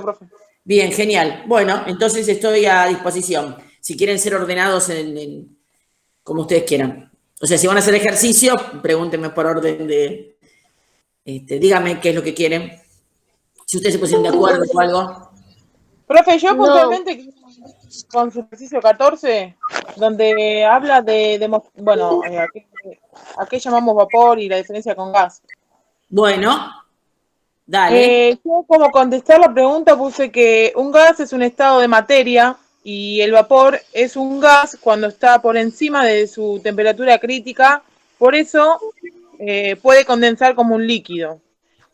profe. Bien, genial. Bueno, entonces estoy a disposición. Si quieren ser ordenados como ustedes quieran. O sea, si van a hacer ejercicio, pregúntenme por orden de... díganme qué es lo que quieren. Si ustedes se pusieron de acuerdo o algo. Profe, yo puntualmente con su ejercicio 14, donde habla bueno, a qué llamamos vapor y la diferencia con gas. Bueno, dale. Yo como contestar la pregunta puse que un gas es un estado de materia y el vapor es un gas cuando está por encima de su temperatura crítica, por eso puede condensar como un líquido.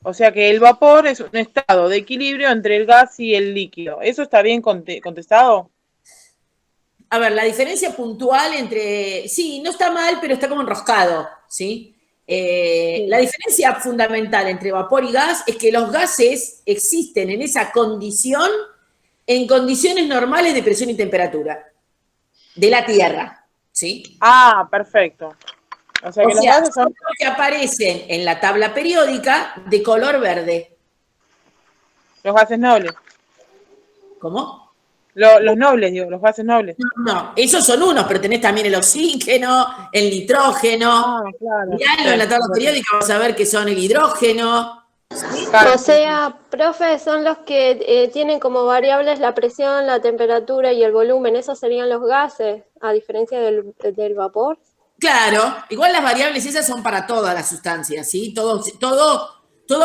O sea que el vapor es un estado de equilibrio entre el gas y el líquido. ¿Eso está bien contestado? A ver, la diferencia puntual entre... Sí, no está mal, pero está como enroscado, ¿sí? La diferencia fundamental entre vapor y gas es que los gases existen en esa condición en condiciones normales de presión y temperatura de la Tierra, ¿sí? Ah, perfecto. O sea que los gases son los que aparecen en la tabla periódica de color verde. los gases nobles. ¿Cómo? Los nobles, digo, los gases nobles. No, esos son unos, pero tenés también el oxígeno, el nitrógeno. Ah, claro. Miralo en la tabla periódica, vas a ver que son el hidrógeno. ¿Sí? O sea, profe, son los que tienen como variables la presión, la temperatura y el volumen. Esos serían los gases, a diferencia del vapor. Claro, igual las variables esas son para todas las sustancias, ¿sí? Todo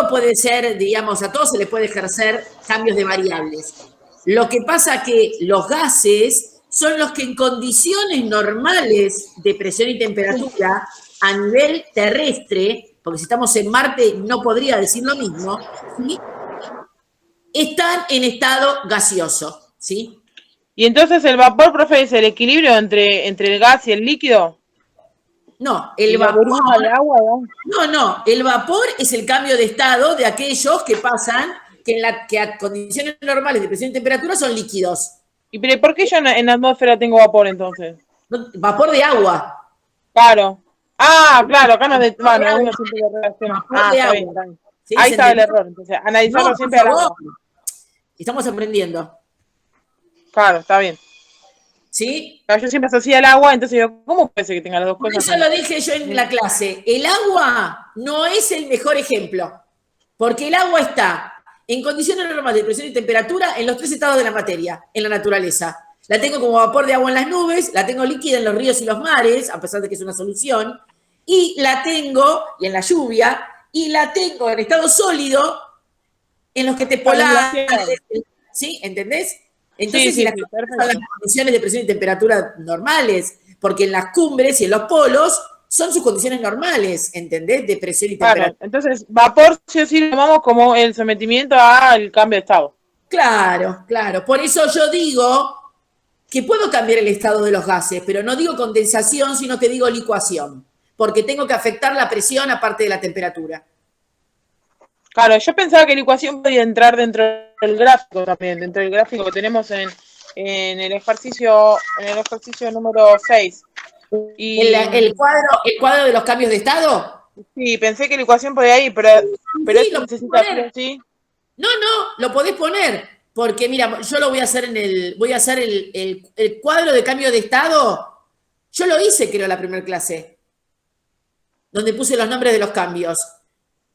puede ser, digamos, a todo se le puede ejercer cambios de variables. Lo que pasa que los gases son los que en condiciones normales de presión y temperatura a nivel terrestre, porque si estamos en Marte no podría decir lo mismo, ¿sí? Están en estado gaseoso, ¿sí? Y entonces el vapor, profe, es el equilibrio entre el gas y el líquido. No, el vapor. De agua, ¿no? No, el vapor es el cambio de estado de aquellos que pasan, que a condiciones normales de presión y temperatura son líquidos. ¿Y pero por qué yo en la atmósfera tengo vapor entonces? Vapor de agua. Claro. Ah, claro, acá no bueno, uno siempre lo relaciona. Ah, está bien. ¿Sí? Ahí está el error, entonces, analizarlo siempre al agua. Estamos aprendiendo. Claro, está bien. ¿Sí? Yo siempre asocié al agua, entonces yo, ¿cómo puede ser que tenga las dos cosas? Eso lo dije yo en la clase. El agua no es el mejor ejemplo, porque el agua está en condiciones normales de presión y temperatura en los tres estados de la materia, en la naturaleza. La tengo como vapor de agua en las nubes, la tengo líquida en los ríos y los mares, a pesar de que es una solución, y la tengo, y en la lluvia, y la tengo en estado sólido en los que te polares, ¿sí? ¿Entendés? Entonces, sí, las condiciones de presión y temperatura normales, porque en las cumbres y en los polos son sus condiciones normales, ¿entendés? De presión y temperatura. Claro, entonces, vapor sí o sí lo tomamos como el sometimiento al cambio de estado. Claro, claro. Por eso yo digo que puedo cambiar el estado de los gases, pero no digo condensación, sino que digo licuación, porque tengo que afectar la presión aparte de la temperatura. Claro, yo pensaba que la ecuación podía entrar dentro del gráfico también, dentro del gráfico que tenemos en el ejercicio número 6. Y ¿El cuadro de los cambios de estado? Sí, pensé que la ecuación podía ir, pero sí, esto necesita ¿sí? No, lo podés poner, porque mira, yo lo voy a hacer el cuadro de cambio de estado, yo lo hice creo la primera clase, donde puse los nombres de los cambios.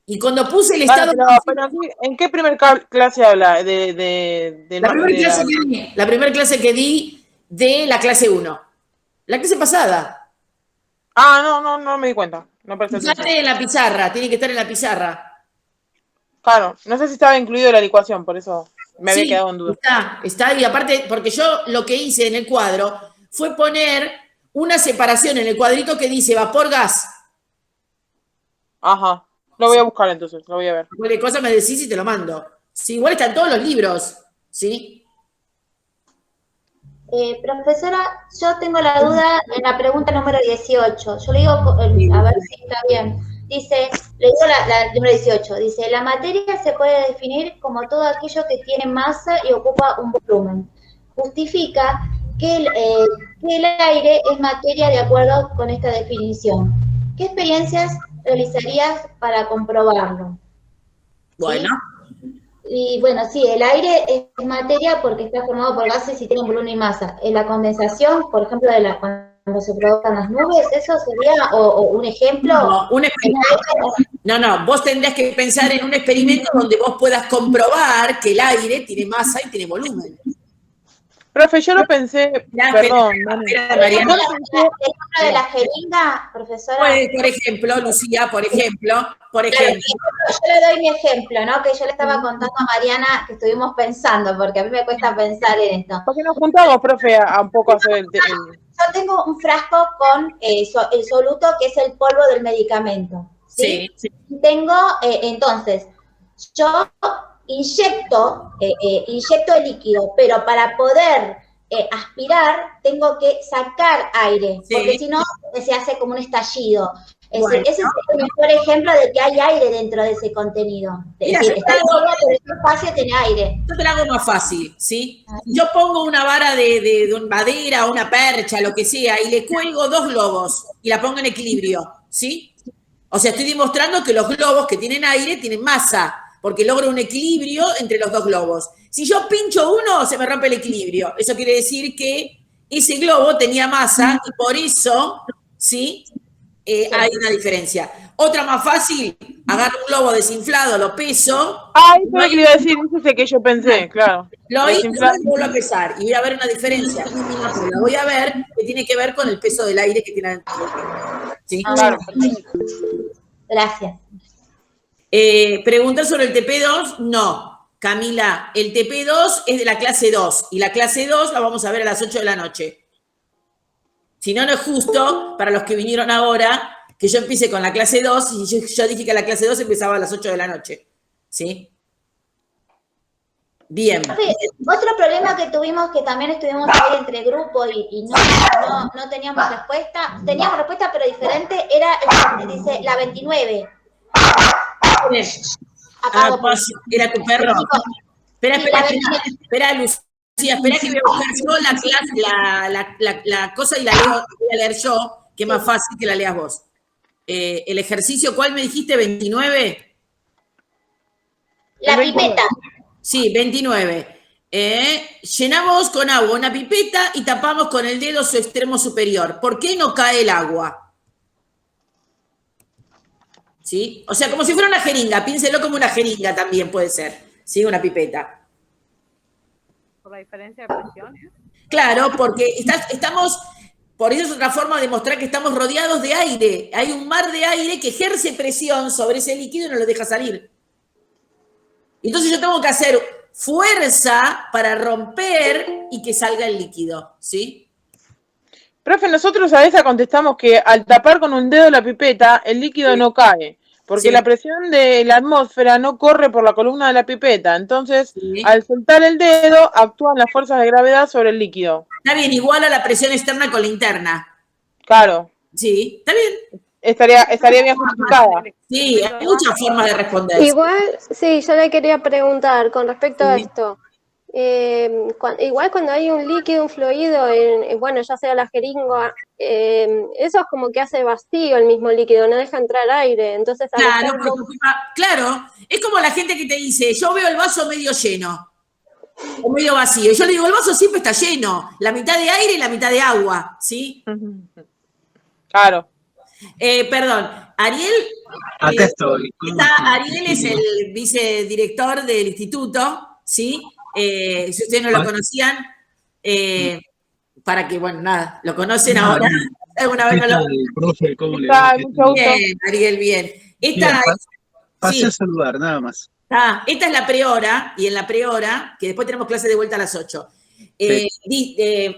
Y cuando puse el estado... Pero, ¿en qué primer clase habla? La primera clase que di de la clase 1. La clase pasada. Ah, no me di cuenta. No Fíjate en la pizarra, tiene que estar en la pizarra. Claro, no sé si estaba incluido la licuación, por eso me había quedado en duda. Está, y aparte, porque yo lo que hice en el cuadro fue poner una separación en el cuadrito que dice vapor-gas. Ajá. Lo voy a buscar entonces, lo voy a ver. Cualquier cosa me decís y te lo mando. Sí, igual están todos los libros, ¿sí? Profesora, yo tengo la duda en la pregunta número 18. Yo le digo, a ver si está bien. Dice, le digo la número 18, dice, la materia se puede definir como todo aquello que tiene masa y ocupa un volumen. Justifica que el aire es materia de acuerdo con esta definición. ¿Qué experiencias realizarías para comprobarlo? Bueno. ¿Sí? Y bueno, sí, el aire es materia porque está formado por gases y tiene volumen y masa. En la condensación, por ejemplo, cuando se provocan las nubes, ¿eso sería o un ejemplo? No, no, vos tendrías que pensar en un experimento donde vos puedas comprobar que el aire tiene masa y tiene volumen. Profe, yo lo pensé, perdón. Espera, Mariana. ¿El ejemplo de la jeringa, profesora? Por ejemplo, Lucía, por ejemplo. Claro, yo le doy mi ejemplo, ¿no? Que yo le estaba contando a Mariana que estuvimos pensando, porque a mí me cuesta pensar en esto. ¿Por qué nos juntamos, profe, a un poco a hacer el Yo tengo un frasco con el soluto, que es el polvo del medicamento. Sí. Tengo, entonces, yo inyecto el líquido, pero para poder aspirar tengo que sacar aire, porque si no se hace como un estallido. Ese es el mejor ejemplo de que hay aire dentro de ese contenido. Es decir, está el polvo, pero ese espacio tiene aire. Yo te lo hago más fácil, ¿sí? Yo pongo una vara de madera, una percha, lo que sea, y le cuelgo 2 globos y la pongo en equilibrio, ¿sí? O sea, estoy demostrando que los globos que tienen aire tienen masa, porque logro un equilibrio entre los 2 globos. Si yo pincho uno, se me rompe el equilibrio. Eso quiere decir que ese globo tenía masa y por eso, ¿sí? Hay una diferencia. Otra más fácil, agarro un globo desinflado, lo peso. Eso es lo que iba a decir, eso es el que yo pensé, claro. Lo hice y vuelvo a pesar. Y voy a ver una diferencia mínima, pero la voy a ver, que tiene que ver con el peso del aire que tiene adentro. ¿Sí? Claro. Gracias. ¿Preguntar sobre el TP2? No, Camila, el TP2 es de la clase 2 y la clase 2 la vamos a ver a las 8 de la noche. Si no, no es justo para los que vinieron ahora que yo empiece con la clase 2 y yo dije que la clase 2 empezaba a las 8 de la noche. ¿Sí? Bien. Otro problema que tuvimos, que también estuvimos ahí entre grupos y no teníamos respuesta. Teníamos respuesta, pero diferente, era, dice, la 29. ¿Era tu perro? Espera, Lucía, espera que voy a buscar yo la cosa y la voy a leer yo, que es más fácil que la leas vos. El ejercicio, ¿cuál me dijiste? ¿29? La pipeta. Sí, 29. Llenamos con agua una pipeta y tapamos con el dedo su extremo superior. ¿Por qué no cae el agua? ¿Sí? O sea, como si fuera una jeringa. Piénselo como una jeringa también puede ser. ¿Sí? Una pipeta. ¿Por la diferencia de presión? Claro, porque estamos... Por eso es otra forma de demostrar que estamos rodeados de aire. Hay un mar de aire que ejerce presión sobre ese líquido y no lo deja salir. Entonces yo tengo que hacer fuerza para romper y que salga el líquido, ¿sí? Profe, nosotros a esa contestamos que al tapar con un dedo la pipeta, el líquido no cae, porque la presión de la atmósfera no corre por la columna de la pipeta. Entonces, al soltar el dedo, actúan las fuerzas de gravedad sobre el líquido. Está bien, igual a la presión externa con la interna. Claro. Sí, está bien. Estaría bien justificada. Sí, hay muchas formas de responder. Igual, sí, yo le quería preguntar con respecto a esto. Igual cuando hay un líquido, un fluido, bueno, ya sea la jeringa, eso es como que hace vacío el mismo líquido, no deja entrar aire. Entonces, claro, es como la gente que te dice, yo veo el vaso medio lleno o medio vacío. Yo le digo, el vaso siempre está lleno, la mitad de aire y la mitad de agua, ¿sí? Claro. Perdón, Ariel. Acá estoy. Ariel es el vicedirector del instituto, ¿sí? Si ustedes no lo conocían, para que, bueno, nada, lo conocen ahora. ¿Alguna vez no lo profe, ¿cómo le va? Bien, Ariel, bien. Pasé a saludar, nada más. Esta es la prehora, y en la prehora, que después tenemos clase de vuelta a las 8,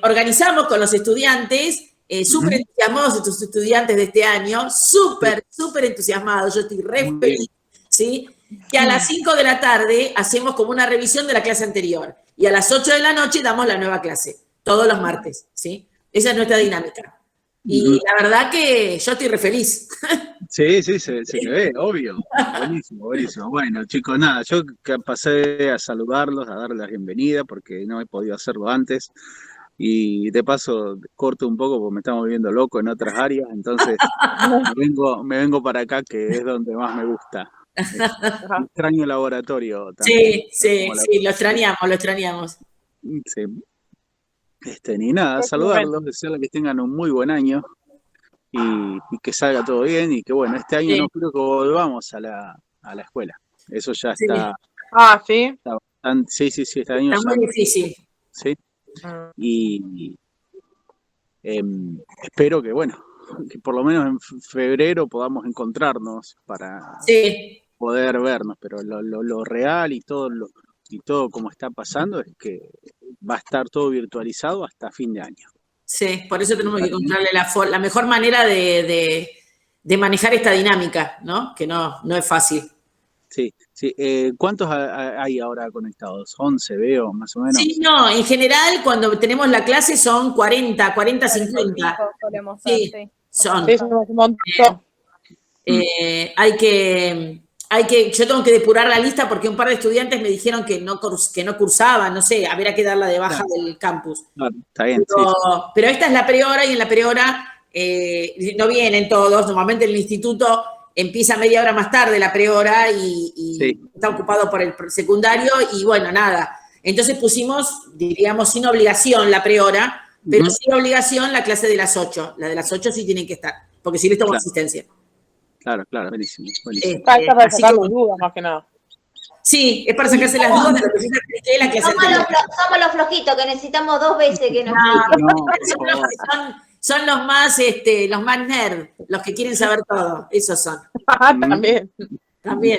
organizamos con los estudiantes, súper entusiasmados estos estudiantes de este año, súper entusiasmados, yo estoy re feliz, ¿sí? Que a las 5 de la tarde hacemos como una revisión de la clase anterior, y a las 8 de la noche damos la nueva clase, todos los martes, ¿sí? Esa es nuestra dinámica. Y la verdad que yo estoy re feliz. Sí, se ve, obvio. Buenísimo. Bueno, chicos, nada, yo pasé a saludarlos, a darles la bienvenida, porque no he podido hacerlo antes. Y de paso corto un poco porque me estamos viendo loco en otras áreas, entonces me vengo para acá, que es donde más me gusta. Extraño el laboratorio también. Sí, lo extrañamos. Sí. Ni nada, Pues, saludarlos, desearles que tengan un muy buen año y que salga todo bien y que bueno, este año Sí. no creo que volvamos a la escuela. Eso ya Sí. está, sí. sí, este año Está ya, muy difícil. sí. Y espero que bueno, que por lo menos en febrero podamos encontrarnos para Sí, poder vernos, pero lo real y todo como está pasando es que va a estar todo virtualizado hasta fin de año. sí, por eso tenemos que encontrarle la mejor manera de manejar esta dinámica, ¿no? Que no es fácil. Sí. ¿Cuántos hay ahora conectados? 11 veo, más o menos. Sí, no, en general cuando tenemos la clase son 40, 50. Solemos ser, Sí, sí. son. Sí, somos un montón. Yo tengo que depurar la lista porque un par de estudiantes me dijeron que no cursaban, no sé, habrá que darla de baja del campus. Claro, está bien, Pero esta es la prehora y en la prehora no vienen todos. Normalmente el instituto empieza media hora más tarde la prehora y está ocupado por el secundario y bueno, nada. Entonces pusimos, diríamos, sin obligación la prehora, pero sin obligación la clase de las 8. La de las 8 sí tienen que estar, porque si les tomo asistencia. Claro, buenísimo. Para sacar las dudas, más que nada. Sí, es para sacarse las dudas de lo que yo expliqué la clase anterior. Somos los flojitos que necesitamos 2 veces que nos Son los más nerd, los que quieren saber todo. Esos son. También. Está bien.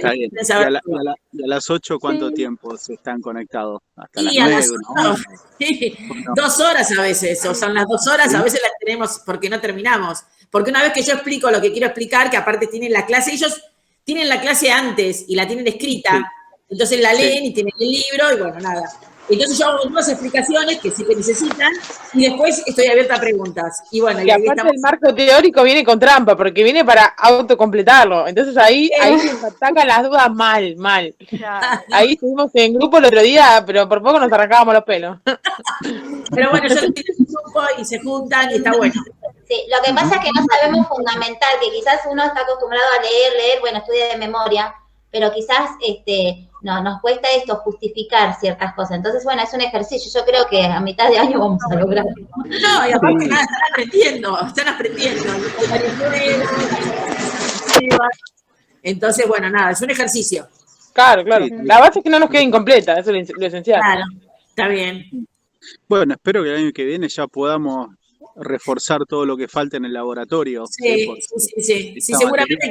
¿Y a las 8 cuánto tiempo se están conectados? ¿Hasta las 9? Sí, 2 horas a veces, o son las 2 horas, a veces las tenemos porque no terminamos. Porque una vez que yo explico lo que quiero explicar, que aparte tienen la clase, ellos tienen la clase antes y la tienen escrita, entonces la leen y tienen el libro y bueno, nada. Entonces yo hago unas explicaciones que sí que necesitan y después estoy abierta a preguntas. Y bueno, y aparte el marco teórico viene con trampa, porque viene para autocompletarlo. Entonces ahí se atacan las dudas mal. Claro. Ahí estuvimos en grupo el otro día, pero por poco nos arrancábamos los pelos. Pero bueno, yo lo tengo en un grupo y se juntan y está bueno. Sí, lo que pasa es que no sabemos fundamental, que quizás uno está acostumbrado a leer, bueno, estudia de memoria, pero quizás nos cuesta esto, justificar ciertas cosas. Entonces, bueno, es un ejercicio. Yo creo que a mitad de año vamos a lograrlo. No, y aparte nada, están aprendiendo. Entonces, bueno, nada, es un ejercicio. Claro. Sí. La base es que no nos quede incompleta, eso es lo esencial. Claro, está bien. Bueno, espero que el año que viene ya podamos reforzar todo lo que falta en el laboratorio. Sí, seguramente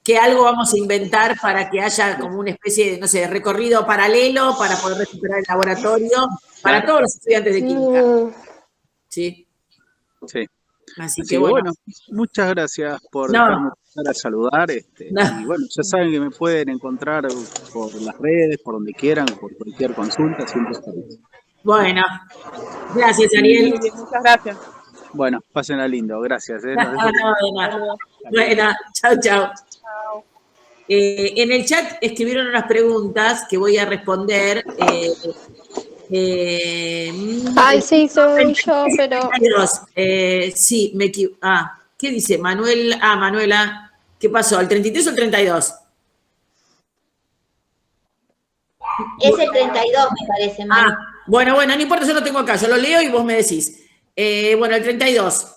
que algo vamos a inventar para que haya como una especie de, no sé, recorrido paralelo para poder recuperar el laboratorio para todos los estudiantes de química. Sí. Así que bueno, muchas gracias por empezar a saludar. Y bueno, ya saben que me pueden encontrar por las redes, por donde quieran, por cualquier consulta, siempre estoy. Bueno, gracias, Ariel. Muchas gracias. Bueno, pásenla lindo, gracias. Bueno, chao. En el chat escribieron unas preguntas que voy a responder. Sí, soy yo, pero... Sí, me equivoco. ¿Qué dice? Manuela, ¿qué pasó? ¿El 33 o el 32? Es el 32, me parece. Bueno, no importa, yo lo tengo acá, yo lo leo y vos me decís. Bueno, el 32.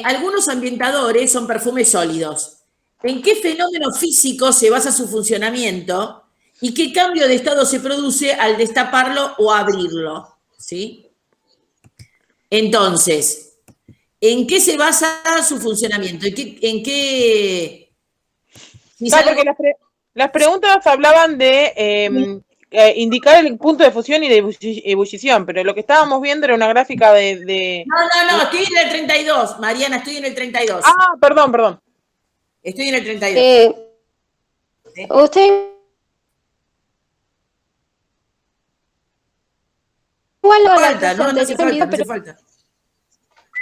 Algunos ambientadores son perfumes sólidos. ¿En qué fenómeno físico se basa su funcionamiento y qué cambio de estado se produce al destaparlo o abrirlo? ¿Sí? Entonces, ¿en qué se basa su funcionamiento? ¿En qué? Claro, porque las preguntas hablaban de indicar el punto de fusión y de ebullición, pero lo que estábamos viendo era una gráfica de... No, estoy en el 32, Mariana, estoy en el 32. Perdón. Estoy en el 32. Usted... No hace falta.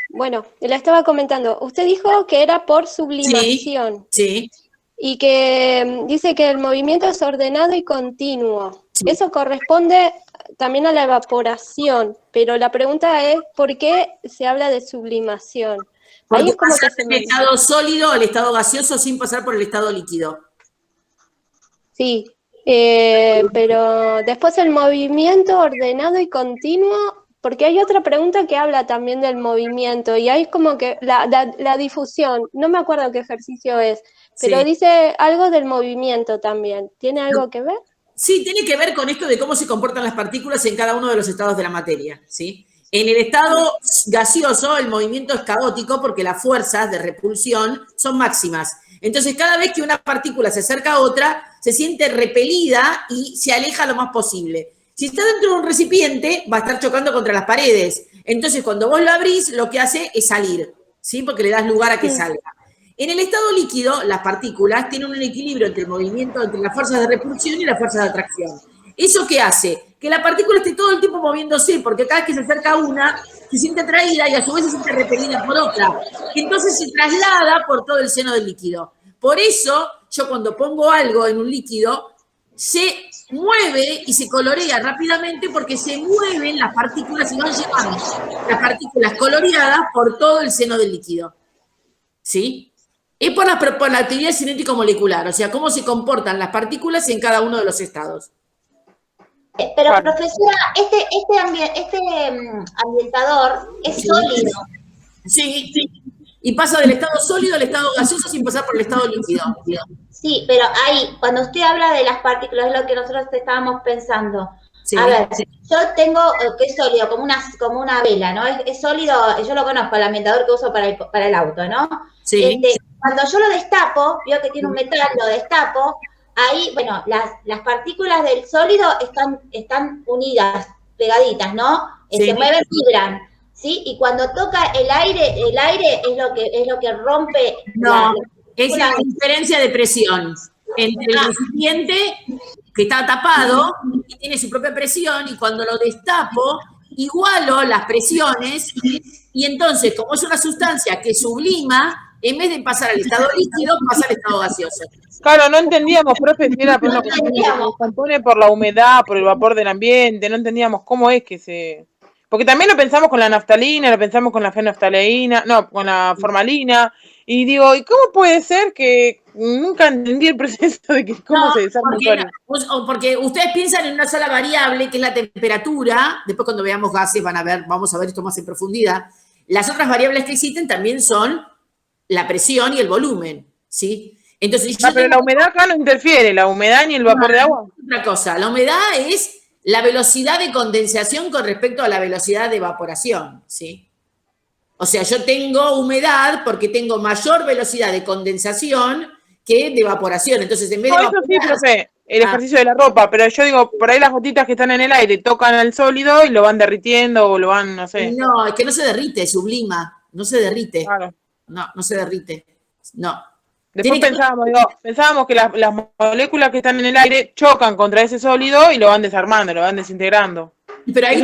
Bueno, le estaba comentando. Usted dijo que era por sublimación. Sí. Y que dice que el movimiento es ordenado y continuo. Sí. Eso corresponde también a la evaporación, pero la pregunta es, ¿por qué se habla de sublimación? Porque ahí es como pasar del estado sólido al estado gaseoso sin pasar por el estado líquido. Sí, pero después el movimiento ordenado y continuo, porque hay otra pregunta que habla también del movimiento, y ahí es como que la difusión, no me acuerdo qué ejercicio es, pero Sí. dice algo del movimiento también. ¿Tiene algo que ver? Sí, tiene que ver con esto de cómo se comportan las partículas en cada uno de los estados de la materia, ¿sí? En el estado gaseoso, el movimiento es caótico porque las fuerzas de repulsión son máximas. Entonces, cada vez que una partícula se acerca a otra, se siente repelida y se aleja lo más posible. Si está dentro de un recipiente, va a estar chocando contra las paredes. Entonces, cuando vos lo abrís, lo que hace es salir, ¿sí? Porque le das lugar a que salga. En el estado líquido, las partículas tienen un equilibrio entre el movimiento, entre las fuerzas de repulsión y las fuerzas de atracción. ¿Eso qué hace? Que la partícula esté todo el tiempo moviéndose, porque cada vez que se acerca una, se siente atraída y a su vez se siente repelida por otra. Entonces se traslada por todo el seno del líquido. Por eso, yo cuando pongo algo en un líquido, se mueve y se colorea rápidamente porque se mueven las partículas y van llevando las partículas coloreadas por todo el seno del líquido. ¿Sí? Es por la actividad cinético-molecular, o sea, cómo se comportan las partículas en cada uno de los estados. Pero, profesora, este ambientador es sólido. Sí, sí. Y pasa del estado sólido al estado gaseoso sin pasar por el estado líquido. Sí, pero ahí, cuando usted habla de las partículas, es lo que nosotros estábamos pensando. Sí, a ver, sí. yo tengo que es sólido, como una vela, ¿no? Es sólido, yo lo conozco, el ambientador que uso para el auto, ¿no? Sí. Cuando yo lo destapo, veo que tiene un metal, lo destapo, ahí, bueno, las partículas del sólido están unidas, pegaditas, ¿no? Sí. Se mueven, vibran, ¿sí? Y cuando toca el aire es lo que rompe No, es la diferencia de presión entre el recipiente que está tapado y tiene su propia presión, y cuando lo destapo, igualo las presiones, y entonces, como es una sustancia que sublima, en vez de pasar al estado líquido, pasa al estado gaseoso. Claro, no entendíamos, profe, si era por una cuestión de que se descompone por la humedad, por el vapor del ambiente, no entendíamos cómo es que se... Porque también lo pensamos con la naftalina, lo pensamos con la fenolftaleína, no, con la formalina, y digo, ¿y cómo puede ser que nunca entendí el proceso de que cómo se desarma el sólido? Porque ustedes piensan en una sola variable, que es la temperatura. Después cuando veamos gases vamos a ver esto más en profundidad. Las otras variables que existen también son la presión y el volumen, ¿sí? Entonces, pero la humedad acá no interfiere, la humedad ni el vapor de agua. Otra cosa, la humedad es la velocidad de condensación con respecto a la velocidad de evaporación, ¿sí? O sea, yo tengo humedad porque tengo mayor velocidad de condensación que de evaporación. Entonces, en vez de No, eso sí, profe, el ejercicio de la ropa, pero yo digo, por ahí las gotitas que están en el aire tocan al sólido y lo van derritiendo o lo van, no sé. No, es que no se derrite, sublima, no se derrite. Claro. No se derrite, no. Después pensábamos que las moléculas que están en el aire chocan contra ese sólido y lo van desarmando, lo van desintegrando. Pero ahí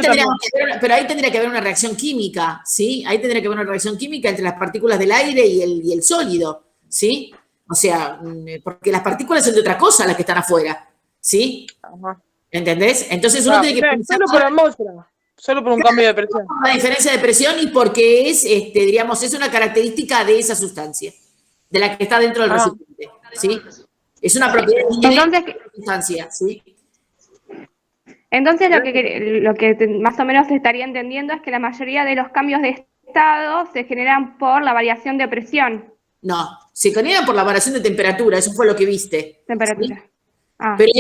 tendría que haber una reacción química, ¿sí? Ahí tendría que haber una reacción química entre las partículas del aire y el sólido, ¿sí? O sea, porque las partículas son de otra cosa las que están afuera, ¿sí? Ajá. ¿Entendés? Entonces uno tiene que pensar... Solo por atmósfera, solo por un cambio de presión. La diferencia de presión y porque es, diríamos, es una característica de esa sustancia, de la que está dentro del recipiente, ¿sí? Es una propiedad inherente de la sustancia, ¿sí? Entonces, lo que más o menos se estaría entendiendo es que la mayoría de los cambios de estado se generan por la variación de presión. No, se generan por la variación de temperatura, eso fue lo que viste. Temperatura. ¿Sí? Ah. Pero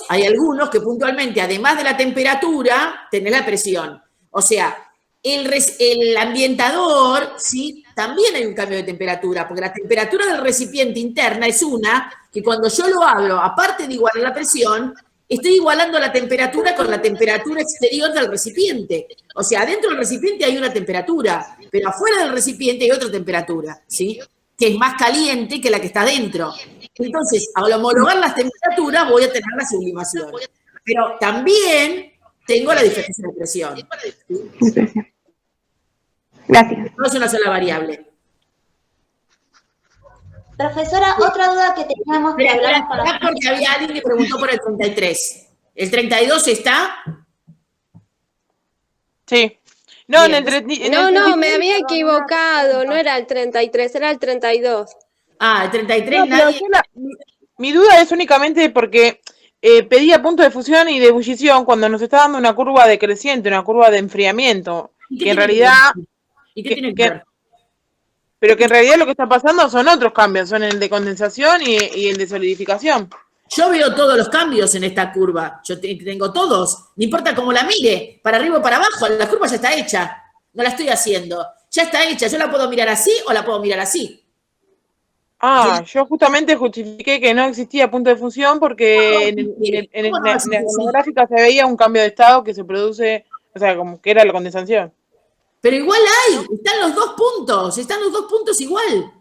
hay algunos que puntualmente, además de la temperatura, tenés la presión. O sea, el ambientador, ¿sí? También hay un cambio de temperatura, porque la temperatura del recipiente interna es una que cuando yo lo abro, aparte de igualar la presión, estoy igualando la temperatura con la temperatura exterior del recipiente. O sea, dentro del recipiente hay una temperatura, pero afuera del recipiente hay otra temperatura, ¿sí? Que es más caliente que la que está dentro. Entonces, al homologar las temperaturas voy a tener la sublimación. Pero también tengo la diferencia de presión. ¿Sí? Gracias. No es una sola variable. Profesora, otra duda que teníamos que hablar con los... Porque había alguien que preguntó por el 33. ¿El 32 está? Sí. No, no, me había equivocado, no era el 33, era el 32. Ah, el 33 no, nadie... mi duda es únicamente porque pedía puntos de fusión y de ebullición cuando nos está dando una curva decreciente, una curva de enfriamiento, ¿Y qué que en tiene que realidad, ver? ¿Y qué tiene que ver? pero que en realidad lo que está pasando son otros cambios, son el de condensación y el de solidificación. Yo veo todos los cambios en esta curva. Yo tengo todos. No importa cómo la mire, para arriba o para abajo, la curva ya está hecha. No la estoy haciendo. Ya está hecha. Yo la puedo mirar así o la puedo mirar así. Yo justamente justifiqué que no existía punto de fusión porque en la gráfica se veía un cambio de estado que se produce, o sea, como que era la condensación. Pero igual hay, están los dos puntos igual.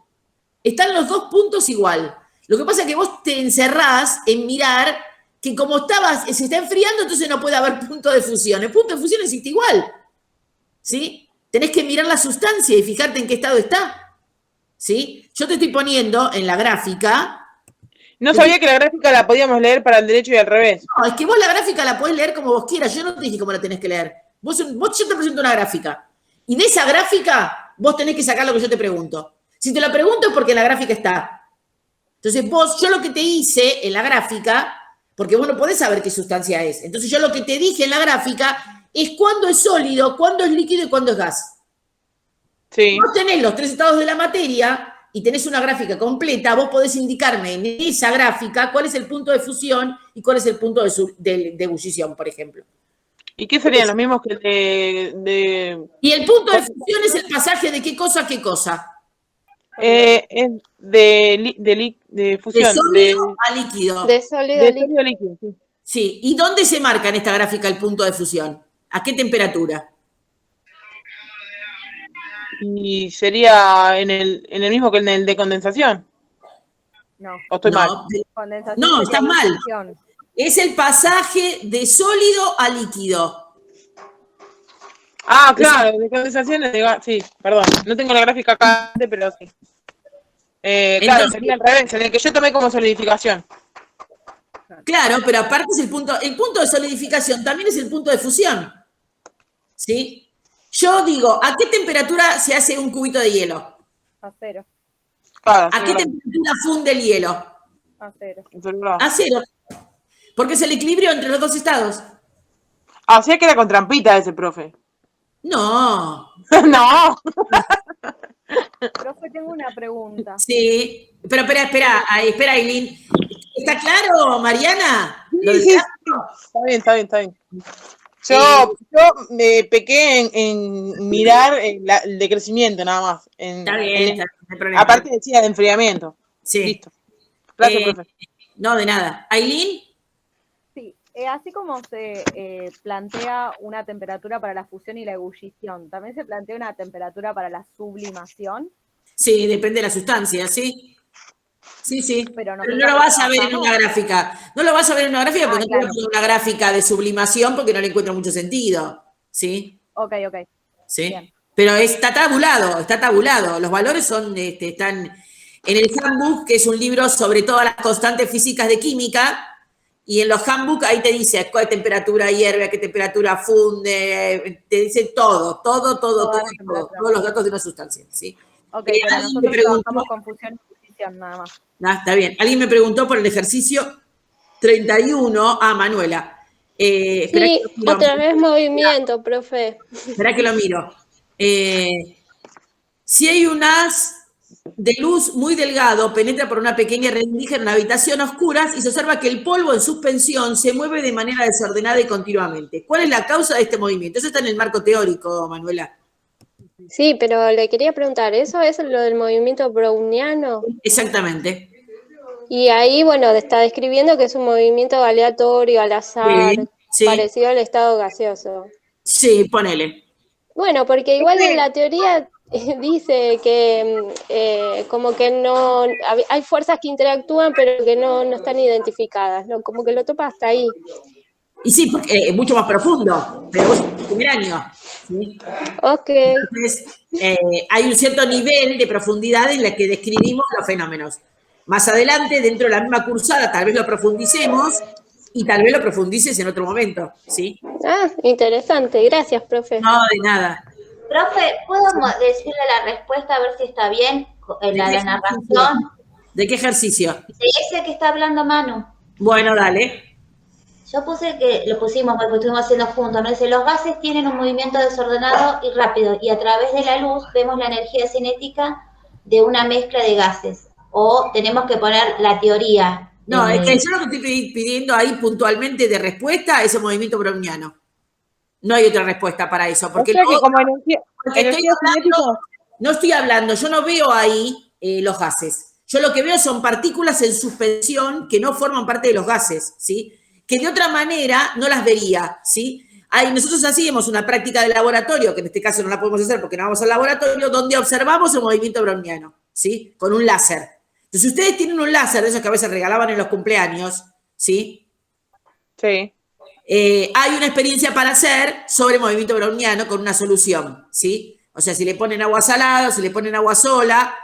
Están los dos puntos igual. Lo que pasa es que vos te encerrás en mirar que como se está enfriando, entonces no puede haber punto de fusión. El punto de fusión existe igual. ¿Sí? Tenés que mirar la sustancia y fijarte en qué estado está. ¿Sí? Yo te estoy poniendo en la gráfica. No sabía que la gráfica la podíamos leer para el derecho y al revés. No, es que vos la gráfica la podés leer como vos quieras. Yo no te dije cómo la tenés que leer. Yo te presento una gráfica. Y de esa gráfica, vos tenés que sacar lo que yo te pregunto. Si te la pregunto es porque en la gráfica está. Entonces yo lo que te hice en la gráfica, porque vos no podés saber qué sustancia es. Entonces yo lo que te dije en la gráfica es cuándo es sólido, cuándo es líquido y cuándo es gas. Sí. Vos tenés los 3 estados de la materia y tenés una gráfica completa, vos podés indicarme en esa gráfica cuál es el punto de fusión y cuál es el punto de ebullición, por ejemplo. ¿Y qué serían los mismos que de... Y el punto de fusión es el pasaje de qué cosa a qué cosa. Es de fusión. De sólido a líquido. De sólido a líquido. Sólido líquido, sí. Sí. ¿Y dónde se marca en esta gráfica el punto de fusión? ¿A qué temperatura? Y sería en el mismo que en el de condensación. No. ¿O estoy mal? Condensación No, sería estás mal. ebullición. Es el pasaje de sólido a líquido. Ah, claro, de condensación es de gas. Sí, perdón. No tengo la gráfica acá, pero sí. Claro, Entonces, sería al revés, en el que yo tomé como solidificación. claro, pero aparte es el punto de solidificación también es el punto de fusión. ¿Sí? Yo digo, ¿a qué temperatura se hace un cubito de hielo? A cero. Claro, ¿A qué temperatura funde el hielo? A cero. A cero. Porque es el equilibrio entre los dos estados. Ah, sí que era con trampita ese profe. No. No. Profe, tengo una pregunta. Sí. Pero espera, Aileen. ¿Está claro, Mariana? ¿Lo Sí, dejaste? está bien. Yo me pequé en mirar el decrecimiento nada más. Está bien, no hay problema. Aparte decía de enfriamiento. Sí. Listo. Gracias, profe. No, de nada. ¿Aileen? Sí, así como se plantea una temperatura para la fusión y la ebullición, ¿también se plantea una temperatura para la sublimación? Sí, depende de la sustancia, ¿sí? Sí. Pero no lo vas a ver en una gráfica. No lo vas a ver en una gráfica porque no te voy a poner una gráfica de sublimación porque no le encuentro mucho sentido. ¿Sí? Ok. ¿Sí? Bien. Pero está tabulado. Los valores están en el handbook, que es un libro sobre todas las constantes físicas de química, y en los handbook ahí te dice a qué temperatura hierve, a qué temperatura funde, te dice todo, todos los datos de una sustancia. ¿Sí? Ok, pero nosotros trabajamos con fusión y ebullición nada más. Está bien. Alguien me preguntó por el ejercicio 31. Manuela. Sí, otra vez movimiento, profe. Espera que lo miro. Si hay un haz de luz muy delgado, penetra por una pequeña rendija en una habitación oscura y se observa que el polvo en suspensión se mueve de manera desordenada y continuamente. ¿Cuál es la causa de este movimiento? Eso está en el marco teórico, Manuela. Sí, pero le quería preguntar, ¿eso es lo del movimiento browniano? Exactamente. Y ahí, bueno, está describiendo que es un movimiento aleatorio, al azar, Sí. parecido al estado gaseoso. Sí, ponele. Bueno, porque igual en la teoría dice que como que no, hay fuerzas que interactúan pero que no están identificadas, ¿no? Como que lo topa hasta ahí. Y sí, porque es mucho más profundo, pero vos en el primer año. ¿Sí? Ok. Entonces, hay un cierto nivel de profundidad en la que describimos los fenómenos. Más adelante, dentro de la misma cursada, tal vez lo profundicemos y tal vez lo profundices en otro momento, ¿sí? Ah, interesante. Gracias, profe. No, de nada. Profe, ¿puedo decirle la respuesta a ver si está bien en la narración? ¿De qué ejercicio? De ese que está hablando Manu. Bueno, dale. Yo puse que lo pusimos porque estuvimos haciendo juntos, ¿no? Dice, los gases tienen un movimiento desordenado y rápido y a través de la luz vemos la energía cinética de una mezcla de gases. O tenemos que poner la teoría. No, es que yo lo que estoy pidiendo ahí puntualmente de respuesta es el movimiento browniano. No hay otra respuesta para eso. Porque, o sea que como energía cinética. No estoy hablando, yo no veo ahí los gases. Yo lo que veo son partículas en suspensión que no forman parte de los gases, ¿sí? Que de otra manera no las vería, ¿sí? Nosotros hacíamos una práctica de laboratorio, que en este caso no la podemos hacer porque no vamos al laboratorio, donde observamos el movimiento browniano, ¿sí? Con un láser. Entonces, si ustedes tienen un láser de esos que a veces regalaban en los cumpleaños, ¿sí? Sí. Hay una experiencia para hacer sobre movimiento browniano con una solución, ¿sí? O sea, si le ponen agua salada, si le ponen agua sola,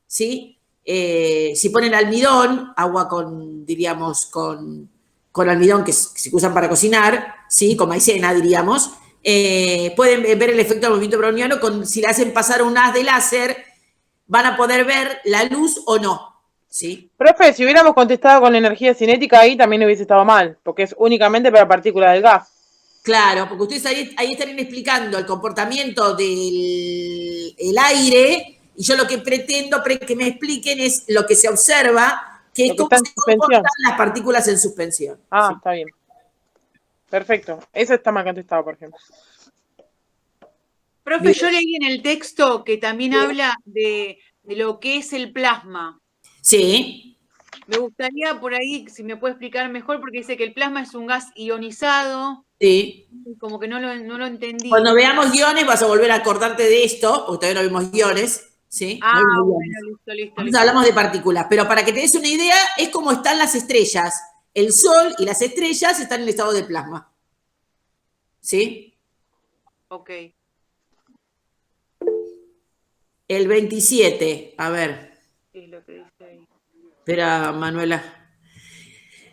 ¿sí? Si ponen almidón, agua con, diríamos, con almidón que se usan para cocinar, ¿sí? Con maicena, diríamos, pueden ver el efecto del movimiento browniano si le hacen pasar un haz de láser, van a poder ver la luz o no. ¿Sí? Profe, si hubiéramos contestado con energía cinética ahí también hubiese estado mal, porque es únicamente para partículas del gas. Claro, porque ustedes ahí estarían explicando el comportamiento del aire y yo lo que pretendo que me expliquen es lo que se observa, que es cómo se comportan las partículas en suspensión. Ah, sí. Está bien. Perfecto. Eso está mal contestado, por ejemplo. Profe, Bien. yo leí en el texto que también habla de lo que es el plasma. Sí. Me gustaría por ahí, si me puede explicar mejor, porque dice que el plasma es un gas ionizado. Sí. Como que no lo entendí. Cuando veamos guiones vas a volver a acordarte de esto, porque todavía no vimos guiones, ¿sí? Ah, no bueno, listo. Entonces hablamos de partículas, pero para que te des una idea, es como están las estrellas. El Sol y las estrellas están en el estado de plasma. ¿Sí? Ok. El 27, a ver. ¿Qué es lo que dice ahí? Espera, Manuela.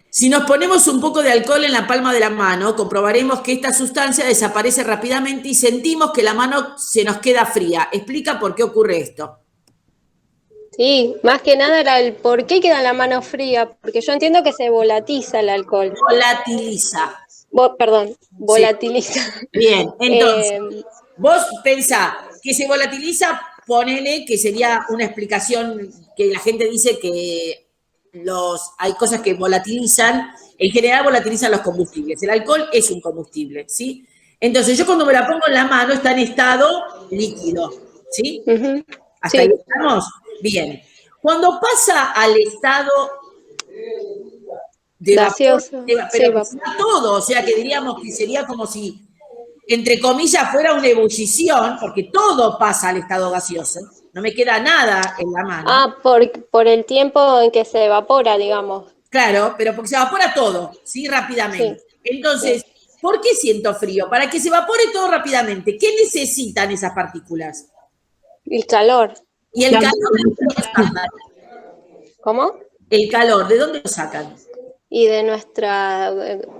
Si nos ponemos un poco de alcohol en la palma de la mano, comprobaremos que esta sustancia desaparece rápidamente y sentimos que la mano se nos queda fría. Explica por qué ocurre esto. Sí, más que nada era el por qué queda la mano fría, porque yo entiendo que se volatiza el alcohol. Volatiliza. Volatiliza. Sí. Bien, entonces, vos pensá que se volatiliza, ponele que sería una explicación que la gente dice que hay cosas que volatilizan, en general volatilizan los combustibles. El alcohol es un combustible, ¿sí? Entonces, yo cuando me la pongo en la mano está en estado líquido, ¿sí? ¿Hasta ahí estamos? Bien. Cuando pasa al estado de gaseoso, vapor, pero todo, o sea que diríamos que sería como si, entre comillas, fuera una ebullición, porque todo pasa al estado gaseoso. No me queda nada en la mano. Ah, por el tiempo en que se evapora, digamos. Claro, pero porque se evapora todo, ¿sí? Rápidamente. Sí. Entonces, ¿por qué siento frío? Para que se evapore todo rápidamente. ¿Qué necesitan esas partículas? El calor. ¿Y el calor de dónde lo sacan? ¿Cómo? El calor, ¿de dónde lo sacan? Y de nuestra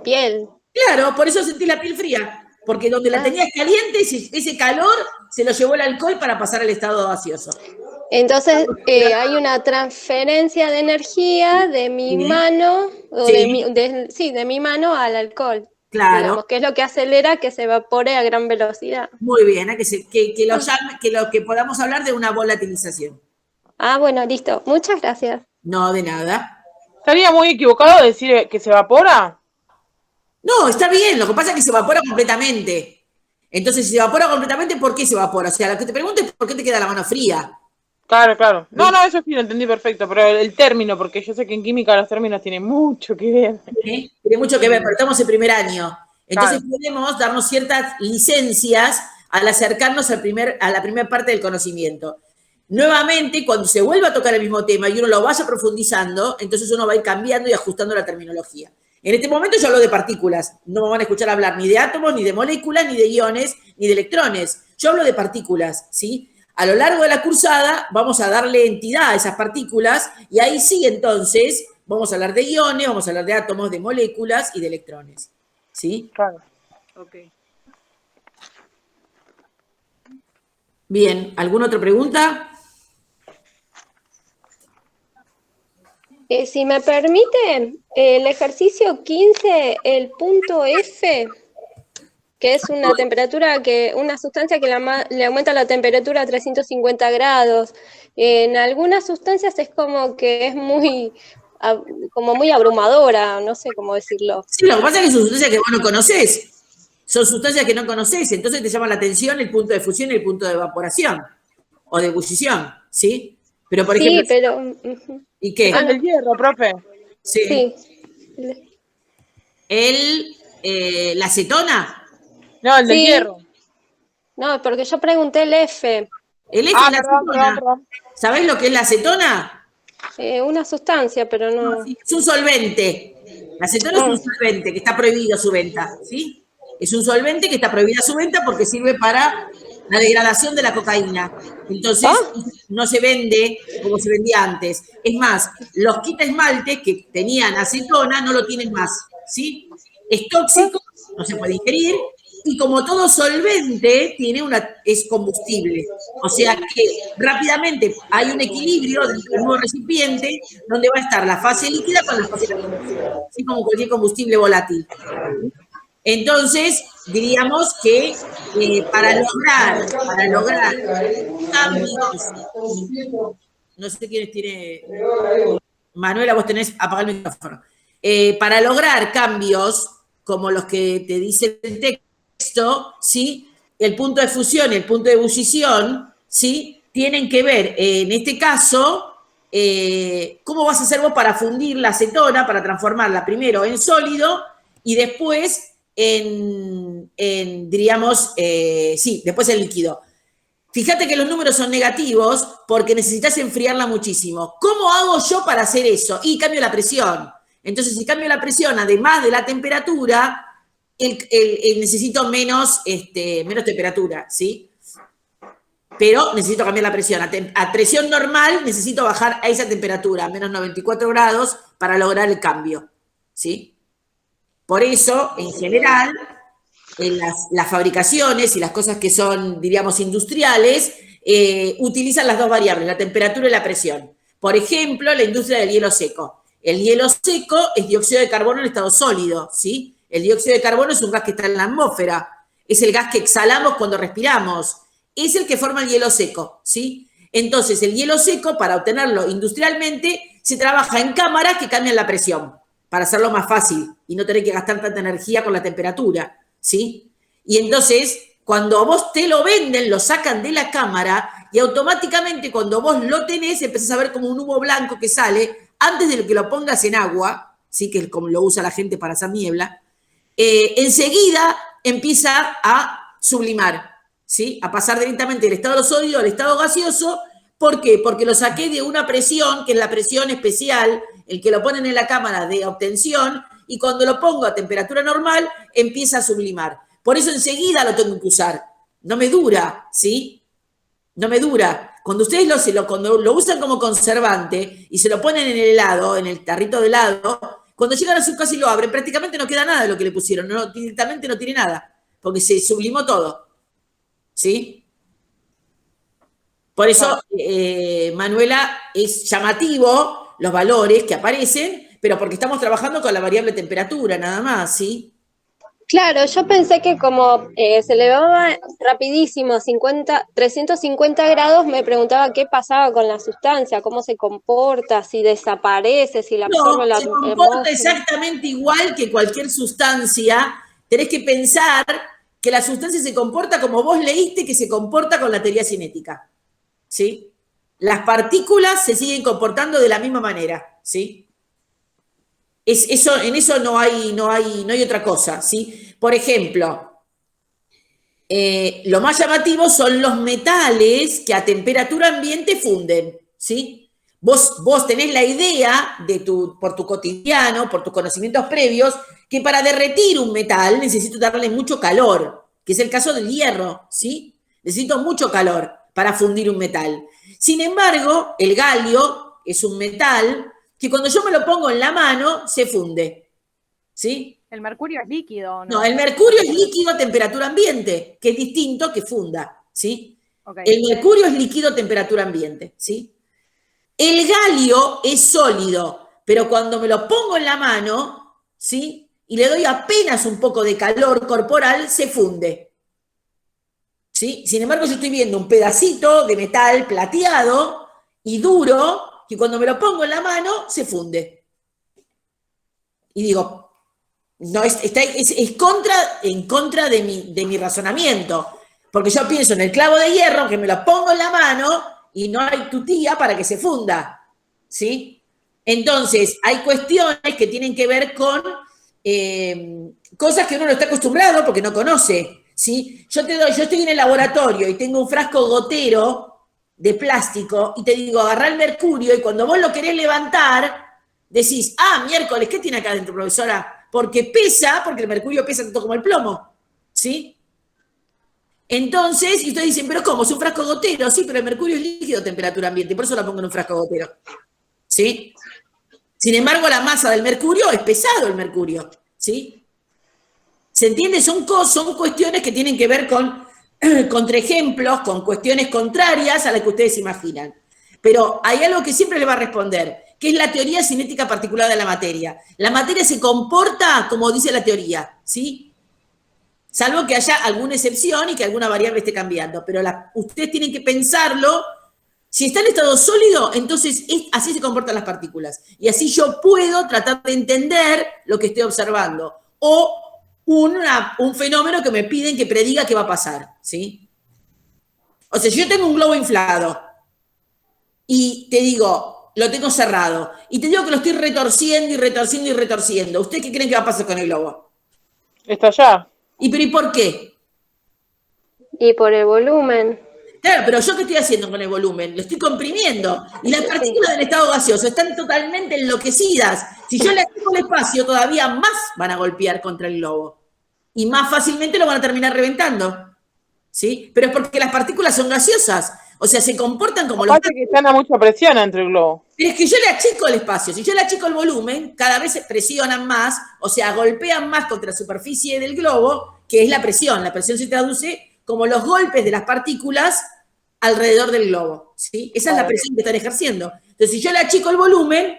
piel. Claro, por eso sentí la piel fría. Porque donde la tenías caliente, ese calor se lo llevó el alcohol para pasar al estado gaseoso. Entonces, hay una transferencia de energía de mi mano, o de mi mano al alcohol. Claro. Digamos, que es lo que acelera que se evapore a gran velocidad. Muy bien, que podamos hablar de una volatilización. Ah, bueno, listo. Muchas gracias. No, de nada. ¿Estaría muy equivocado decir que se evapora? No, está bien, lo que pasa es que se evapora completamente. Entonces, si se evapora completamente, ¿por qué se evapora? O sea, lo que te pregunto es por qué te queda la mano fría. Claro. No, eso sí lo entendí perfecto, pero el término, porque yo sé que en química los términos tienen mucho que ver. Tiene mucho que ver, pero estamos en primer año. Entonces podemos darnos ciertas licencias al acercarnos a la primera parte del conocimiento. Nuevamente, cuando se vuelva a tocar el mismo tema y uno lo vaya profundizando, entonces uno va a ir cambiando y ajustando la terminología. En este momento yo hablo de partículas. No me van a escuchar hablar ni de átomos, ni de moléculas, ni de iones, ni de electrones. Yo hablo de partículas, ¿sí? A lo largo de la cursada vamos a darle entidad a esas partículas y ahí sí, entonces, vamos a hablar de iones, vamos a hablar de átomos, de moléculas y de electrones. ¿Sí? Claro. Ok. Bien, ¿alguna otra pregunta? Si me permite, el ejercicio 15, el punto F, que es una temperatura una sustancia que le aumenta la temperatura a 350 grados. En algunas sustancias es como que es como muy abrumadora, no sé cómo decirlo. Sí, lo que pasa es que son sustancias que vos no conocés. Son sustancias que no conocés, entonces te llama la atención el punto de fusión y el punto de evaporación o de ebullición, ¿sí? Pero, por ejemplo... Sí, pero... ¿Y qué? El del hierro, profe. Sí. ¿La acetona? No, el del Sí. hierro. No, porque yo pregunté el F. El F es la acetona. ¿Sabés lo que es la acetona? Una sustancia, pero no... Es un solvente. La acetona es un solvente que está prohibido su venta, ¿sí? Es un solvente que está prohibida su venta porque sirve para la degradación de la cocaína. Entonces, no se vende como se vendía antes. Es más, los quita esmaltes que tenían acetona no lo tienen más, ¿sí? Es tóxico, no se puede ingerir, y como todo solvente, es combustible. O sea que rápidamente hay un equilibrio dentro del nuevo recipiente donde va a estar la fase líquida con la fase de combustible, así como cualquier combustible volátil. Entonces, diríamos que para lograr cambios, no sé quién tiene, Manuela, vos tenés, apagar el micrófono. Para lograr cambios como los que te dice el texto, ¿sí? El punto de fusión y el punto de ebullición, ¿sí? Tienen que ver, en este caso, cómo vas a hacer vos para fundir la acetona, para transformarla primero en sólido y después diríamos, después en líquido. Fíjate que los números son negativos porque necesitas enfriarla muchísimo. ¿Cómo hago yo para hacer eso? Y cambio la presión. Entonces, si cambio la presión, además de la temperatura, necesito menos temperatura, ¿sí? Pero necesito cambiar la presión. A presión normal necesito bajar a esa temperatura, a menos 94 grados, para lograr el cambio, ¿sí? Por eso, en general, en las fabricaciones y las cosas que son, diríamos, industriales, utilizan las dos variables, la temperatura y la presión. Por ejemplo, la industria del hielo seco. El hielo seco es dióxido de carbono en estado sólido, ¿sí? El dióxido de carbono es un gas que está en la atmósfera, es el gas que exhalamos cuando respiramos, es el que forma el hielo seco, ¿sí? Entonces, el hielo seco, para obtenerlo industrialmente, se trabaja en cámaras que cambian la presión, para hacerlo más fácil y no tener que gastar tanta energía con la temperatura, ¿sí? Y entonces, cuando a vos te lo venden, lo sacan de la cámara y automáticamente cuando vos lo tenés, empezás a ver como un humo blanco que sale antes de que lo pongas en agua, ¿sí? Que es como lo usa la gente para hacer niebla, enseguida empieza a sublimar, ¿sí? A pasar directamente del estado sólido al estado gaseoso. ¿Por qué? Porque lo saqué de una presión, que es la presión especial, el que lo ponen en la cámara de obtención, y cuando lo pongo a temperatura normal, empieza a sublimar. Por eso enseguida lo tengo que usar. No me dura, ¿sí? No me dura. Cuando ustedes cuando lo usan como conservante y se lo ponen en el helado, en el tarrito de helado, cuando llegan a su casa y lo abren, prácticamente no queda nada de lo que le pusieron. Directamente no tiene nada, porque se sublimó todo, ¿sí? Por eso, Manuela, es llamativo los valores que aparecen, pero porque estamos trabajando con la variable temperatura, nada más, ¿sí? Claro, yo pensé que como se elevaba rapidísimo 350 grados, me preguntaba qué pasaba con la sustancia, cómo se comporta, si desaparece, si la absorbe la se comporta exactamente igual que cualquier sustancia. Tenés que pensar que la sustancia se comporta como vos leíste que se comporta con la teoría cinética, ¿sí? Las partículas se siguen comportando de la misma manera, ¿sí? En eso no hay otra cosa, ¿sí? Por ejemplo, lo más llamativo son los metales que a temperatura ambiente funden, ¿sí? Vos tenés la idea por tu cotidiano, por tus conocimientos previos, que para derretir un metal necesito darle mucho calor, que es el caso del hierro, ¿sí? Necesito mucho calor para fundir un metal. Sin embargo, el galio es un metal que cuando yo me lo pongo en la mano, se funde, ¿sí? El mercurio es líquido, ¿no? No, el mercurio es líquido a temperatura ambiente, que es distinto que funda, ¿sí? Okay. El mercurio es líquido a temperatura ambiente, ¿sí? El galio es sólido, pero cuando me lo pongo en la mano, ¿sí? Y le doy apenas un poco de calor corporal, se funde. ¿Sí? Sin embargo, yo estoy viendo un pedacito de metal plateado y duro, que cuando me lo pongo en la mano, se funde. Y digo, no, en contra de mi razonamiento, porque yo pienso en el clavo de hierro, que me lo pongo en la mano y no hay tutía para que se funda, ¿sí? Entonces, hay cuestiones que tienen que ver con cosas que uno no está acostumbrado porque no conoce, ¿sí? Yo estoy en el laboratorio y tengo un frasco gotero de plástico y te digo, agarrá el mercurio y cuando vos lo querés levantar, decís, miércoles, ¿qué tiene acá adentro, profesora? Porque el mercurio pesa tanto como el plomo, ¿sí? Entonces, y ustedes dicen, ¿pero cómo? ¿Es un frasco gotero? Sí, pero el mercurio es líquido a temperatura ambiente, por eso lo pongo en un frasco gotero, ¿sí? Sin embargo, la masa del mercurio es pesado el mercurio, ¿sí? ¿Se entiende? Son cuestiones que tienen que ver con contraejemplos, con cuestiones contrarias a las que ustedes imaginan. Pero hay algo que siempre le va a responder, que es la teoría cinética particular de la materia. La materia se comporta como dice la teoría, ¿sí? Salvo que haya alguna excepción y que alguna variable esté cambiando. Pero ustedes tienen que pensarlo. Si está en estado sólido, entonces así se comportan las partículas. Y así yo puedo tratar de entender lo que estoy observando. O un fenómeno que me piden que prediga qué va a pasar, ¿sí? O sea, si yo tengo un globo inflado y te digo, lo tengo cerrado, y te digo que lo estoy retorciendo y retorciendo y retorciendo, ¿ustedes qué creen que va a pasar con el globo? Estalla. ¿Y por qué? Y por el volumen. Claro, pero ¿yo qué estoy haciendo con el volumen? Lo estoy comprimiendo. Y las partículas del estado gaseoso están totalmente enloquecidas. Si yo le achico el espacio, todavía más van a golpear contra el globo. Y más fácilmente lo van a terminar reventando. ¿Sí? Pero es porque las partículas son gaseosas. O sea, se comportan como los... Aparte que están a mucha presión entre el globo. Pero es que yo le achico el espacio. Si yo le achico el volumen, cada vez se presionan más, o sea, golpean más contra la superficie del globo, que es la presión. La presión se traduce como los golpes de las partículas alrededor del globo, ¿sí? Esa es la presión que están ejerciendo. Entonces, si yo le achico el volumen,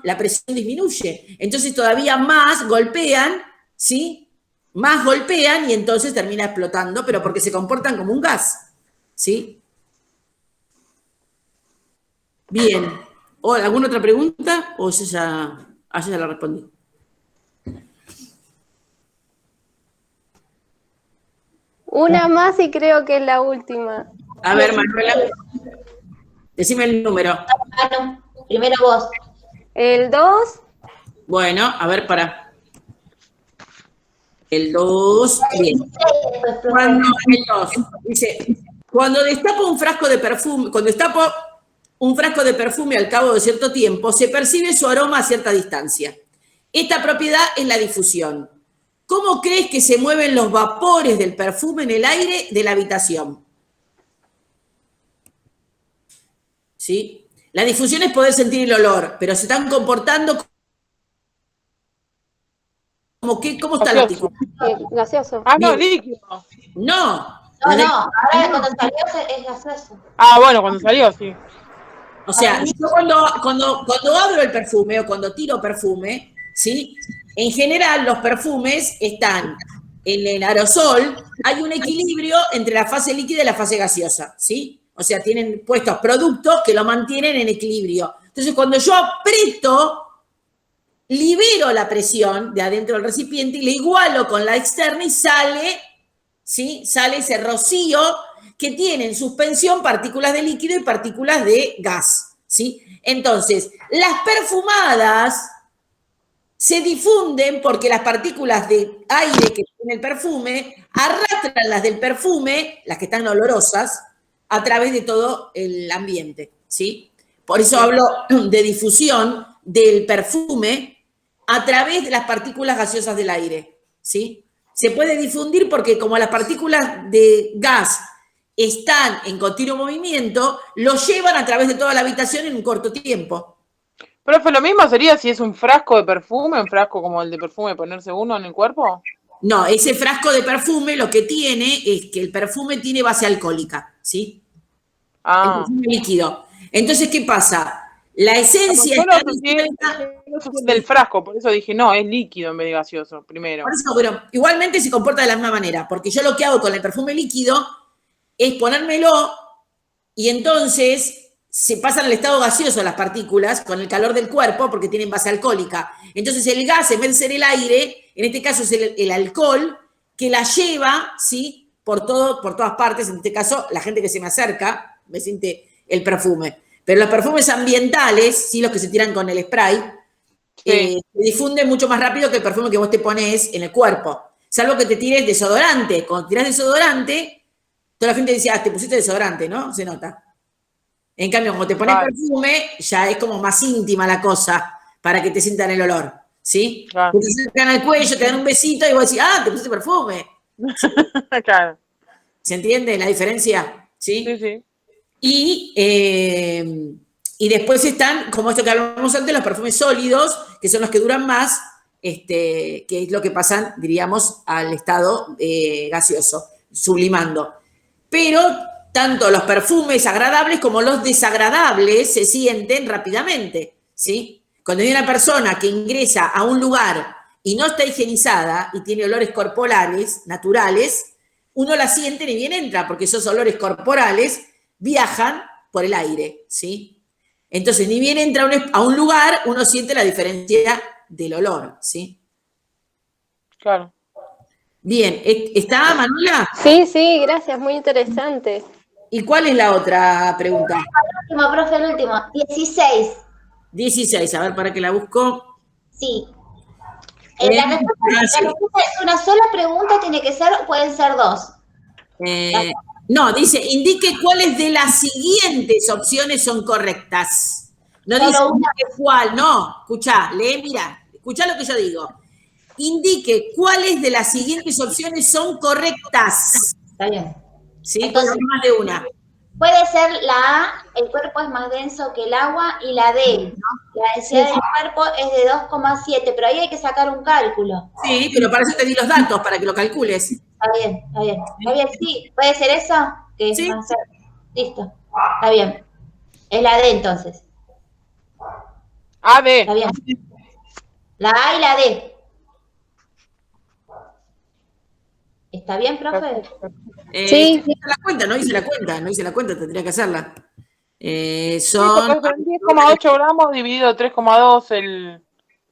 la presión disminuye. Entonces, todavía más golpean, ¿sí? Más golpean y entonces termina explotando, pero porque se comportan como un gas, ¿sí? Bien. ¿Alguna otra pregunta? ¿O ya la respondí? Una más y creo que es la última. A ver, Manuela, decime el número. No, primero vos. El 2. Bueno, a ver, para. El 2, bien. El 2, dice, cuando destapo un frasco de perfume, al cabo de cierto tiempo, se percibe su aroma a cierta distancia. Esta propiedad es la difusión. ¿Cómo crees que se mueven los vapores del perfume en el aire de la habitación? ¿Sí? La difusión es poder sentir el olor, pero se están comportando como que, ¿cómo está la difusión? Gaseoso. No, líquido. No. No, ahora cuando salió es gaseoso. Bueno, cuando salió, sí. O sea, yo cuando abro el perfume o cuando tiro perfume, ¿sí? En general, los perfumes están en el aerosol, hay un equilibrio entre la fase líquida y la fase gaseosa, ¿sí? O sea, tienen puestos productos que lo mantienen en equilibrio. Entonces, cuando yo aprieto, libero la presión de adentro del recipiente y le igualo con la externa y sale, ¿sí? Sale ese rocío que tiene en suspensión partículas de líquido y partículas de gas, ¿sí? Entonces, las perfumadas se difunden porque las partículas de aire que tiene el perfume arrastran las del perfume, las que están olorosas, a través de todo el ambiente, ¿sí? Por eso hablo de difusión del perfume a través de las partículas gaseosas del aire, ¿sí? Se puede difundir porque como las partículas de gas están en continuo movimiento, lo llevan a través de toda la habitación en un corto tiempo. Profe, ¿lo mismo sería si es un frasco de perfume, un frasco como el de perfume, ponerse uno en el cuerpo? No, ese frasco de perfume lo que tiene es que el perfume tiene base alcohólica, ¿sí? El perfume líquido. Entonces, ¿qué pasa? La esencia Yo lo está asocié del frasco, por eso dije, no, es líquido en vez de gaseoso, primero. Por eso, pero igualmente se comporta de la misma manera, porque yo lo que hago con el perfume líquido es ponérmelo y entonces se pasan al estado gaseoso las partículas con el calor del cuerpo porque tienen base alcohólica. Entonces el gas, en vez de ser el aire, en este caso es el alcohol que la lleva, ¿sí? Por todas partes. En este caso, la gente que se me acerca me siente el perfume. Pero los perfumes ambientales, ¿sí? Los que se tiran con el spray, se difunden mucho más rápido que el perfume que vos te pones en el cuerpo. Salvo que te tires desodorante. Cuando tirás desodorante, toda la gente dice, te pusiste desodorante, ¿no? Se nota. En cambio, cuando te pones perfume, ya es como más íntima la cosa para que te sientan el olor, ¿sí? Claro. Te acercan al cuello, te dan un besito y vos decís, te pusiste perfume. Claro. ¿Se entiende la diferencia? ¿Sí? Sí, sí. Y después están, como esto que hablamos antes, los perfumes sólidos, que son los que duran más, que es lo que pasan, diríamos, al estado gaseoso, sublimando. Pero tanto los perfumes agradables como los desagradables se sienten rápidamente, ¿sí? Cuando hay una persona que ingresa a un lugar y no está higienizada y tiene olores corporales, naturales, uno la siente ni bien entra, porque esos olores corporales viajan por el aire, ¿sí? Entonces, ni bien entra a un lugar, uno siente la diferencia del olor, ¿sí? Claro. Bien, ¿está Manuela? Sí, gracias, muy interesante. ¿Y cuál es la otra pregunta? El último, profe, el último. 16. 16, a ver, para que la busco. Sí. La respuesta es una sola pregunta, tiene que ser, o pueden ser dos. No, dice, indique cuáles de las siguientes opciones son correctas. No Solo dice una. cuál, no. Escuchá, mira, escuchá lo que yo digo. Indique cuáles de las siguientes opciones son correctas. Está bien. ¿Sí? Entonces, más de una. Puede ser la A, el cuerpo es más denso que el agua, y la D, ¿no? La densidad del cuerpo es de 2,7, pero ahí hay que sacar un cálculo. Sí, pero para eso te di los datos, para que lo calcules. Está bien, sí. ¿Puede ser eso? Que Sí. va a ser. Listo, está bien. Es la D entonces. A, B. Está bien. La A y la D. ¿Está bien, profe? Sí. Hice la cuenta, no hice la cuenta, tendría que hacerla. Sí, Son... porque es 10,8 gramos dividido 3,2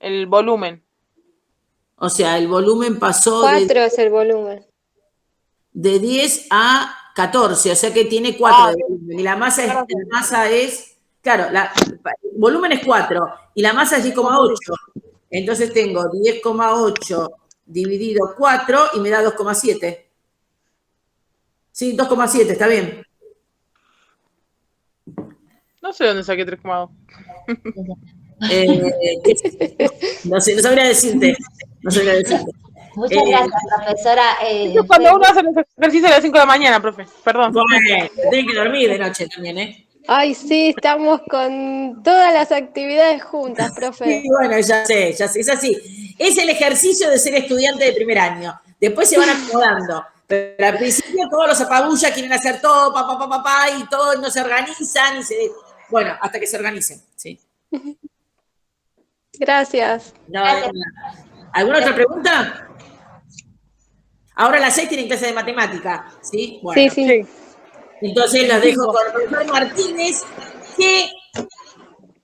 el volumen. O sea, el volumen pasó 4 es el volumen. de 10 a 14, o sea que tiene 4 de volumen. Y la masa es claro, el volumen es 4 y la masa es 10,8. Entonces tengo 10,8 dividido 4 y me da 2,7. Sí, 2,7, está bien. No sé dónde saqué 3,2. No sé, no sabría decirte. Muchas gracias, profesora. Eso es cuando uno hace los ejercicios a las 5 de la mañana, profe. Perdón. Tienen que dormir de noche también, ¿eh? Ay, sí, estamos con todas las actividades juntas, profe. Sí, bueno, ya sé, es así. Es el ejercicio de ser estudiante de primer año. Después se van acomodando. Pero al principio todos los apabullas quieren hacer todo, y todos no se organizan. Bueno, hasta que se organicen, ¿sí? Gracias. No, ¿alguna otra pregunta? Ahora a las 6 tienen clase de matemática, ¿sí? Bueno, Sí. Entonces los dejo con el profesor Martínez, que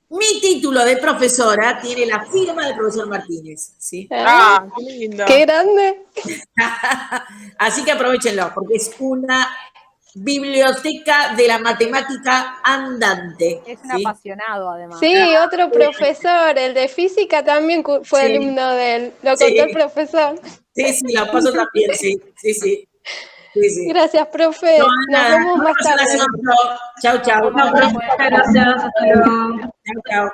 mi título de profesora tiene la firma del profesor Martínez, ¿sí? Qué lindo. Qué grande. Así que aprovechenlo, porque es una biblioteca de la matemática andante. Es un ¿sí? apasionado, además. Sí, otro profesor, el de física también fue alumno de él. Lo contó el profesor. Sí, lo paso también, sí. Gracias, profe. Nos vemos más tarde. Chau. Muchas gracias. Hasta luego. Chau.